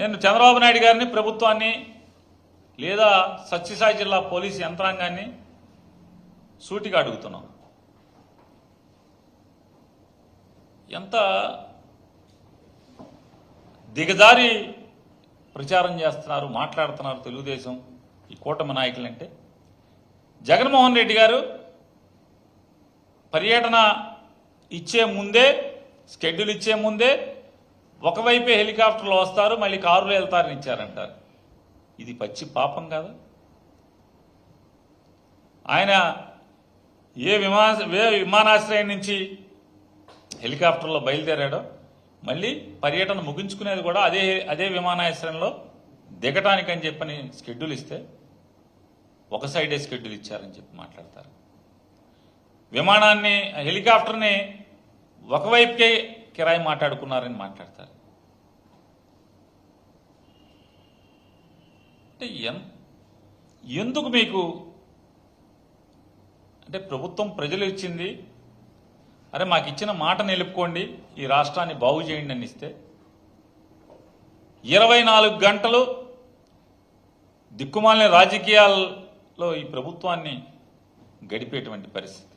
నేను చంద్రబాబు నాయుడు గారిని, ప్రభుత్వాన్ని లేదా సత్యసాయి జిల్లా పోలీసు యంత్రాంగాన్ని సూటిగా అడుగుతున్నాం. ఎంత దిగజారి ప్రచారం చేస్తున్నారు, మాట్లాడుతున్నారు తెలుగుదేశం ఈ కూటమి నాయకులంటే. జగన్మోహన్ రెడ్డి గారు పర్యటన ఇచ్చే ముందే, షెడ్యూల్ ఇచ్చే ముందే ఒకవైపే హెలికాప్టర్లు వస్తారు, మళ్ళీ కారులో వెళ్తారని ఇచ్చారంటారు. ఇది పచ్చి పాపం కాదా? ఆయన ఏ విమానాశ్రయం నుంచి హెలికాప్టర్లో బయలుదేరాడో మళ్ళీ పర్యటన ముగించుకునేది కూడా అదే విమానాశ్రయంలో దిగటానికని చెప్పని షెడ్యూల్ ఇస్తే ఒక సైడే షెడ్యూల్ ఇచ్చారని చెప్పి మాట్లాడతారు. హెలికాప్టర్ని ఒకవైపుకే కిరాయి మాట్లాడుకున్నారని మాట్లాడతారు. అంటే ఎందుకు మీకు అంటే ప్రభుత్వం ప్రజలు ఇచ్చింది, అరే మాకు ఇచ్చిన మాట నిలుపుకోండి, ఈ రాష్ట్రాన్ని బాగు చేయండి అని ఇస్తే 24 గంటలు దిక్కుమాలిన రాజకీయాల్లో ఈ ప్రభుత్వాన్ని గడిపేటువంటి పరిస్థితి.